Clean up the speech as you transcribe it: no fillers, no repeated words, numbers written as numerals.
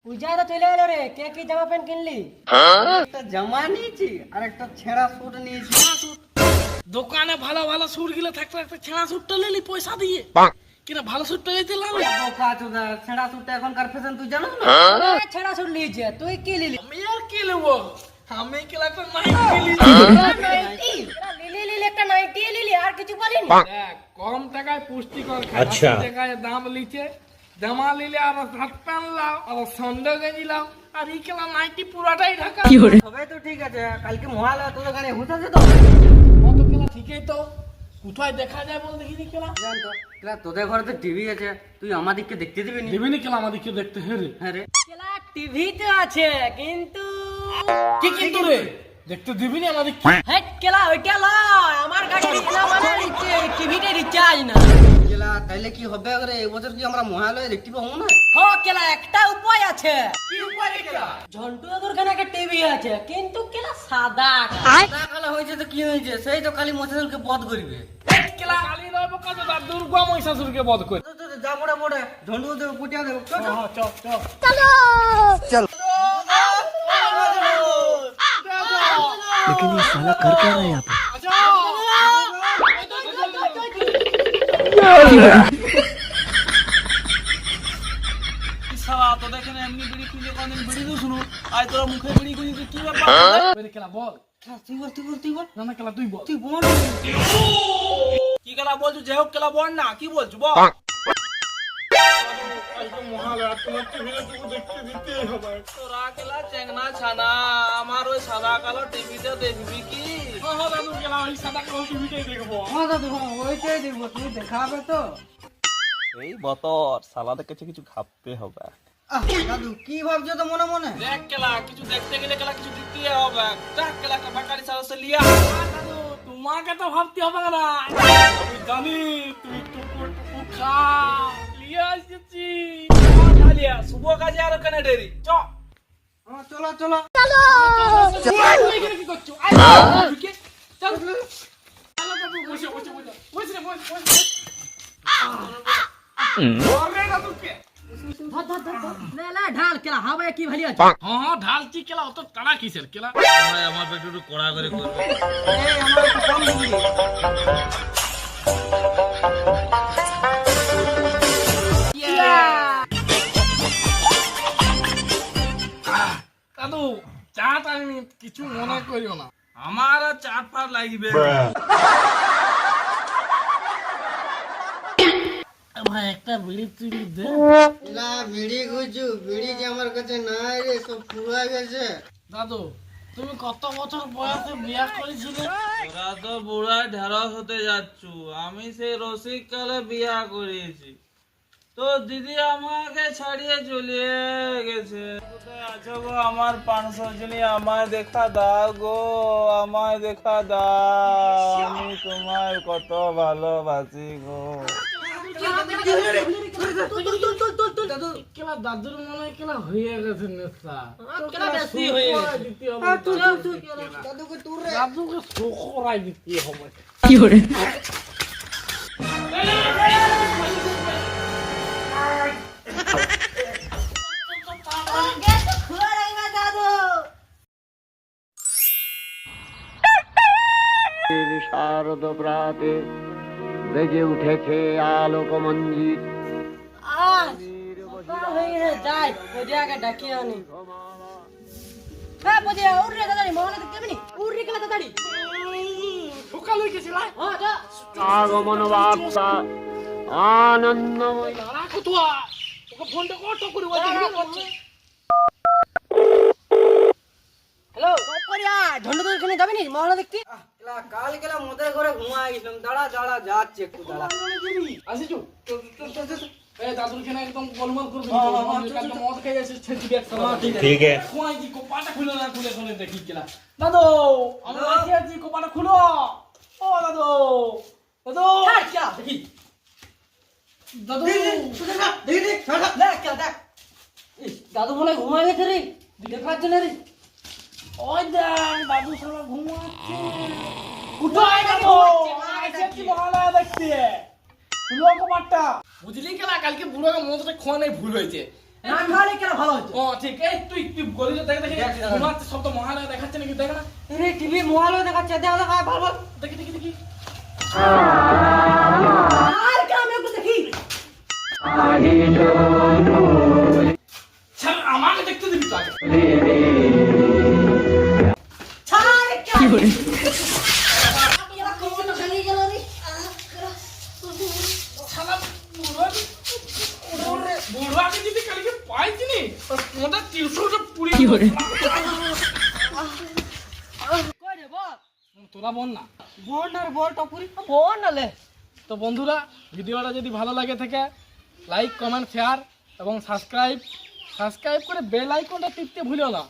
পূজায় তো চলে এলো রে, কে কি জামা প্যান্ট কিনলি? একটা জামা নিয়েছি আর একটা ছেঁড়া স্যুট নিয়েছি। দোকানে ভালো ভালো স্যুট গুলো থাকতো, একটা ছেঁড়া স্যুটটা নিলি পয়সা দিয়ে কিনা ভালো স্যুটটা নিতে লাগবে। বোকা চোদা, ছেঁড়া স্যুটটা এখনকার ফ্যাশন তুই জানো না? ছেঁড়া স্যুট নিয়েছে, তুই কি নিলি? আমি আর কি নেবো, আমি কি একটা নাইটি নিয়েছি। লিলি একটা নাইটি লিলি, আর কিছু বলিনি। দেখ, কম টাকায় পুষ্টিকর খাই, আচ্ছা টাকায় দাম লিখে জামা নিলে আর হাত প্যান্ট লাও আর সন্দেহ গেঞ্জি লাও আর এই কেলা নাইটি পুরাটাই ঢাকা। সবাই তো ঠিক আছে, কালকে মহালয়া তোদের গাড়ি হুঁচাছে তো? কত কেলা ঠিকই তো, কোথায় দেখা যায় বল দেখিনি কেলা। জান তো কেলা, তোদের ঘরে তো টিভি আছে, তুই আমাদেরকে দেখতে দিবি নি? দেবিনি কেলা আমাদেরকে দেখতে। হ্যাঁ রে, হ্যাঁ রে। কেলা টিভি তো আছে, কিন্তু কি কিন্তু রে দেখতে দিবিনি আমাদেরকে? হেট কেলা ওইটা লয়, আমার গাড়ি রিচার্জ মানে টিভিতে রিচার্জ না। কেলা তাইলে কি হবে রে, এবছর কি আমরা মহালয়া দেখতে পাবো না? হ কেলা, একটা উপায় আছে। কি উপায় কেলা? ঝন্টু দাদুর খানে একটা টিভি আছে, কিন্তু কেলা সাদা। তা কালা হয়েছে তো কি হয়েছে, সেই তো কালী মশাইকে বধ করবে। এই কেলা কালি নয় বোকা দাদা, দুর্গা মহিষাসুরকে বধ করে। যা পড়ে পড়ে ঝন্ডু দেবো, পুটিয়া দেবো। চল চল চল চল। लेकिन ये साला कर क्या रहा है यहाँ पे? সারা তো দেখেন এমনি বিড়ি পিলে কোনদিন বিড়ি দিও শুনো, আজ তোরা মুখে বিড়ি করি কি ব্যাপার? বেরে কেলা বল। তুই বল, তুই বল, তুই বল। না না কেলা তুই বল। তুই বল। কি কেলা বলছো? যাই হোক কেলা বল না, কি বলছো বল। তোরা কেলা চেংনা ছানা আমার ওই সাদা কালো টিভিতে দেখবি কি? দাদু কেলা ওই সাদা কালো টিভিতেই দেখবো। হ্যাঁ দাদু, হ্যাঁ ওইটাই দেখবো, তুমি দেখাবে তো? এই বতর সালাদের কাছে কিছু ভাবতে হবে। দাদু কি ভাবছো তো মনে মনে? দেখ কেলা, কিছু দেখতে গেলে কেলা কিছু দিতে হবে। দেখ কেলা একটা বাকারি সারসে লিয়া। দাদু তোমাকে তো ভাবতে হবে না, আমি জানি তুই টুকুর টুকুর খা লিয়া আসছি। লিয়া শুভ কাজে আর কেন দেরি? চ চলো চলো। কি করছো? চল বসে বসে বসে বসে বসে। ঢাল কেলা, হাওয়ায় কি ভালি আছে? হ্যাঁ ঢালছি কেলা, অত টানা কিসের কেলা? আমার পেটে একটু কড়া করে করবে। এই আমার একটু কম দিবি। দাদু চাটা আমি কিছু মনে করিও না, আমার আর চাট ফাট লাগবে। ভাই একটা বিড়ি তুই দে। লা বিড়ি খুঁজু, বিড়ি যে আমার কাছে নাই রে, সব পুরা গেছে। দাদু তুমি কত বছর বয়সে বিয়া করেছিলে? তোরা তো বুড়ায় ঢেঁড়স হতে যাচ্ছ, আমি সেই রসিক কালে বিয়া করেছি। তো দিদি আমাকে ছাড়িয়ে চলে গেছে। কোথায় আছো গো আমার পানসজনী, আমায় দেখা দাও গো, আমায় দেখা দাও, আমি তোমায় কত ভালোবাসি গো। কেলা দাদুর মনে কেলা হয়ে গেছে নেশা, কেলা বেশি হয়ে গেছে। দিতে হবে। দাদুকে তুই রে। দাদুকে শোকরাই দিতে হবে। কি করে? শারদ প্রাতে বেজে উঠেছে আলোক মঞ্জিত। যাই পূজাকে ডাকিয়ে আনি। হ্যাঁ পূজা, উঠ রে দাদারি, মোহনে দেখতে পাবি নি? উঠ রে কেলা দাদারি। সকাল হয়ে গেছিল। হ্যাঁ যা। আগমন বার্তা আনন্দময়। রাখো তো, তোকে ফোনটা কত করে বলছি। হ্যালো করিয়া, ঝন্টু দাদুর খানে যাবি নি মোহনে দেখতে? লা কাল গেলাম মোদের ঘরে ঘুমাই গেলাম। দাঁড়া দাঁড়া যাচ্ছে একটু দাঁড়া। আসিছু এ দাদুর খানে একদম গোলমাল করবি। কালকে মদ খাই আসিস ছেঁচি দেখ সালা। ठीक है। কোয়াই কি কোপাটা খুলে না খুলে শুনে দেখি কেলা। দাদু আমরা আসি আছি, কোপাটা খুলো। ও দাদু দাদু ছাড় কেলা দেখি। দাদু দিদি ছাড়া। দেখ কেলা দেখ। ইস, দাদু মনে হয় ঘুমায় গেছে রে, দেখার জন্য রে। ওই দেখ দাদু সালা ঘুমাচ্ছে। উঠাই দাদু আইসি মহালয়া দেখতে। খুলো কপাটটা। বুঝলি কেলা, কালকে বুড়োকে মদটা খোয়ানোই ভুল হয়েছে। না খাওয়ালে কেন ভালো হতো ও ঠিক এই তুই তুই গলিতে দেখে দেখে মনে হচ্ছে শব্দ মহালয়া দেখাচ্ছে নাকি দেখ না রে টিভি মোবাইল দেখাচ্ছে দেখ দেখা ভালো ভালো দেখি দেখি দেখি আর কেন আমি একটু দেখি ছাড় আমাকে দেখতে দিবি তো আগে ছাড় কি করে শালা বুড়াকে যদি কালকে পাইছি নি ওটা টিউশনটা পুড়ে কি করে কই রে বল তোরা বল না বল না বল টপুরি বল না লে তো বন্ধুরা ভিডিওটা যদি ভালো লাগে থাকে লাইক কমেন্ট শেয়ার এবং সাবস্ক্রাইব করে বেল আইকনটা টিপতে ভুলো না